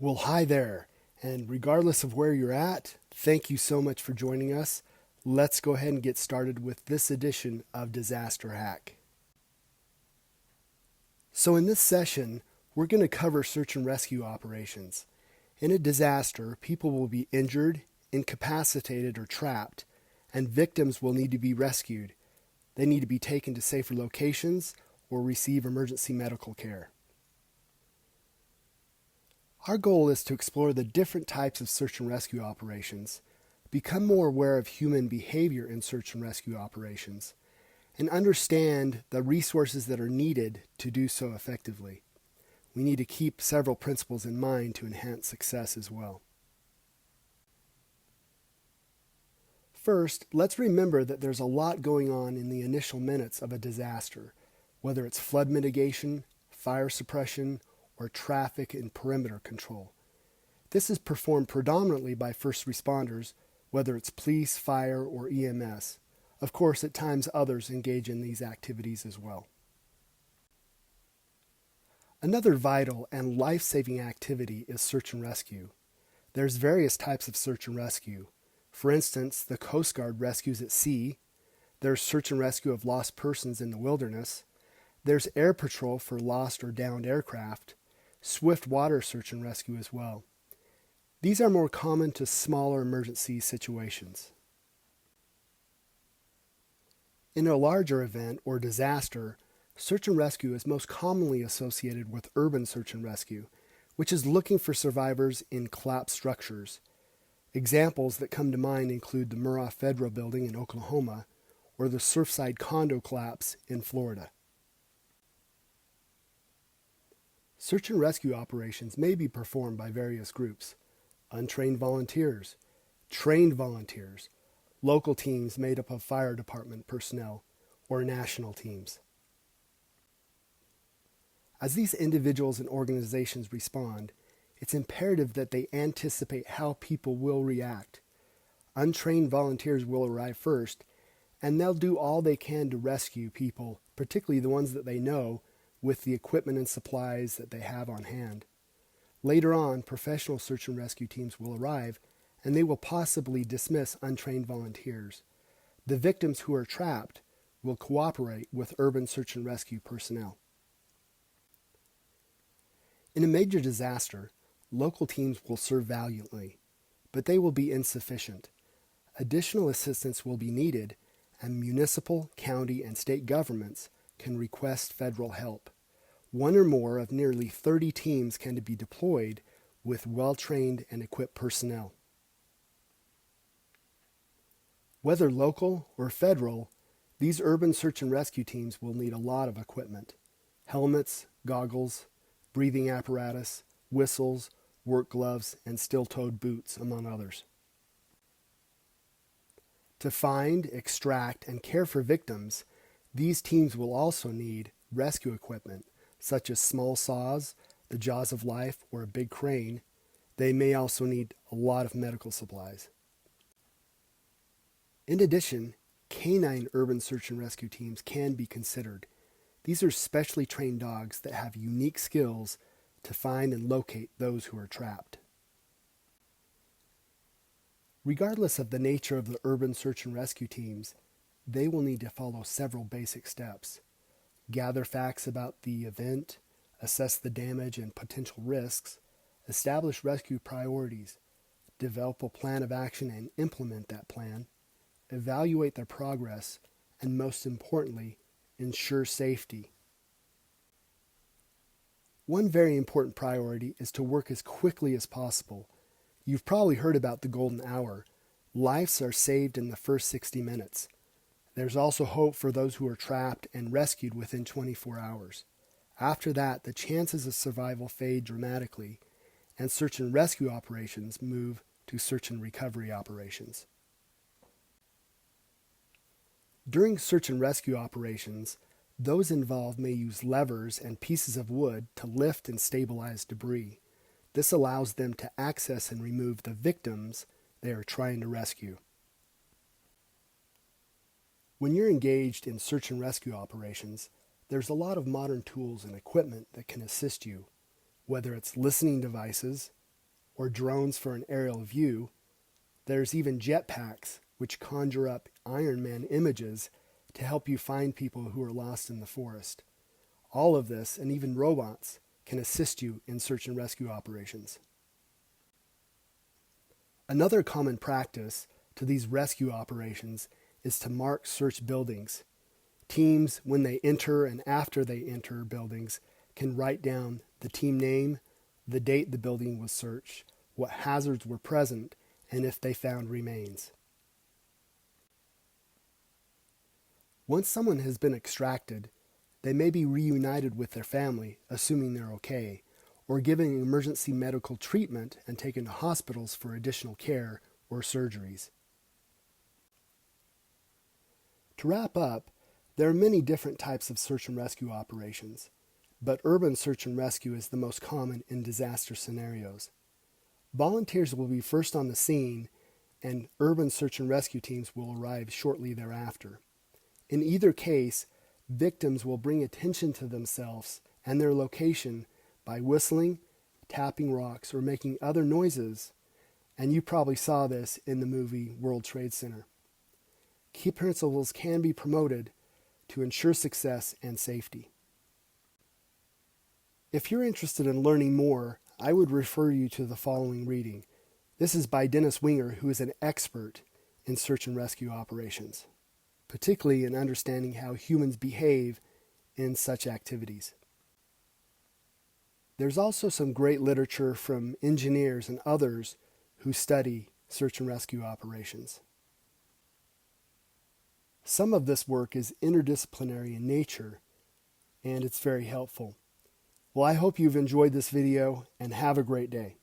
Well, hi there. And regardless of where you're at, thank you so much for joining us. Let's go ahead and get started with this edition of Disaster Hack. So in this session, we're going to cover search and rescue operations. In a disaster, people will be injured, incapacitated, or trapped, and victims will need to be rescued. They need to be taken to safer locations or receive emergency medical care. Our goal is to explore the different types of search and rescue operations, become more aware of human behavior in search and rescue operations, and understand the resources that are needed to do so effectively. We need to keep several principles in mind to enhance success as well. First, let's remember that there's a lot going on in the initial minutes of a disaster, whether it's flood mitigation, fire suppression, or traffic and perimeter control. This is performed predominantly by first responders, whether it's police, fire, or EMS. Of course, at times others engage in these activities as well. Another vital and life-saving activity is search and rescue. There's various types of search and rescue. For instance, the Coast Guard rescues at sea. There's search and rescue of lost persons in the wilderness. There's air patrol for lost or downed aircraft. Swift water search and rescue as well. These are more common to smaller emergency situations. In a larger event or disaster, search and rescue is most commonly associated with urban search and rescue, which is looking for survivors in collapsed structures. Examples that come to mind include the Murrah Federal Building in Oklahoma or the Surfside condo collapse in Florida. Search and rescue operations may be performed by various groups: untrained volunteers, trained volunteers, local teams made up of fire department personnel, or national teams. As these individuals and organizations respond, it's imperative that they anticipate how people will react. Untrained volunteers will arrive first, and they'll do all they can to rescue people, particularly the ones that they know, with the equipment and supplies that they have on hand. Later on, professional search and rescue teams will arrive, and they will possibly dismiss untrained volunteers. The victims who are trapped will cooperate with urban search and rescue personnel. In a major disaster, local teams will serve valiantly, but they will be insufficient. Additional assistance will be needed, and municipal, county, and state governments can request federal help. One or more of nearly 30 teams can be deployed with well-trained and equipped personnel. Whether local or federal, these urban search and rescue teams will need a lot of equipment: helmets, goggles, breathing apparatus, whistles, work gloves, and steel-toed boots, among others. To find, extract, and care for victims, these teams will also need rescue equipment, such as small saws, the jaws of life, or a big crane. They may also need a lot of medical supplies. In addition, canine urban search and rescue teams can be considered. These are specially trained dogs that have unique skills to find and locate those who are trapped. Regardless of the nature of the urban search and rescue teams, they will need to follow several basic steps: gather facts about the event, assess the damage and potential risks, establish rescue priorities, develop a plan of action and implement that plan, evaluate their progress, and most importantly, ensure safety. One very important priority is to work as quickly as possible. You've probably heard about the golden hour. Lives are saved in the first 60 minutes. There's also hope for those who are trapped and rescued within 24 hours. After that, the chances of survival fade dramatically, and search and rescue operations move to search and recovery operations. During search and rescue operations, those involved may use levers and pieces of wood to lift and stabilize debris. This allows them to access and remove the victims they are trying to rescue. When you're engaged in search and rescue operations, there's a lot of modern tools and equipment that can assist you, whether it's listening devices, or drones for an aerial view. There's even jetpacks, which conjure up Iron Man images to help you find people who are lost in the forest. All of this, and even robots, can assist you in search and rescue operations. Another common practice to these rescue operations is to mark search buildings. Teams, when they enter and after they enter buildings, can write down the team name, the date the building was searched, what hazards were present, and if they found remains. Once someone has been extracted, they may be reunited with their family, assuming they're okay, or given emergency medical treatment and taken to hospitals for additional care or surgeries. To wrap up, there are many different types of search and rescue operations, but urban search and rescue is the most common in disaster scenarios. Volunteers will be first on the scene, and urban search and rescue teams will arrive shortly thereafter. In either case, victims will bring attention to themselves and their location by whistling, tapping rocks, or making other noises, and you probably saw this in the movie World Trade Center. Key principles can be promoted to ensure success and safety. If you're interested in learning more, I would refer you to the following reading. This is by Dennis Winger, who is an expert in search and rescue operations, particularly in understanding how humans behave in such activities. There's also some great literature from engineers and others who study search and rescue operations. Some of this work is interdisciplinary in nature, and it's very helpful. Well, I hope you've enjoyed this video, and have a great day.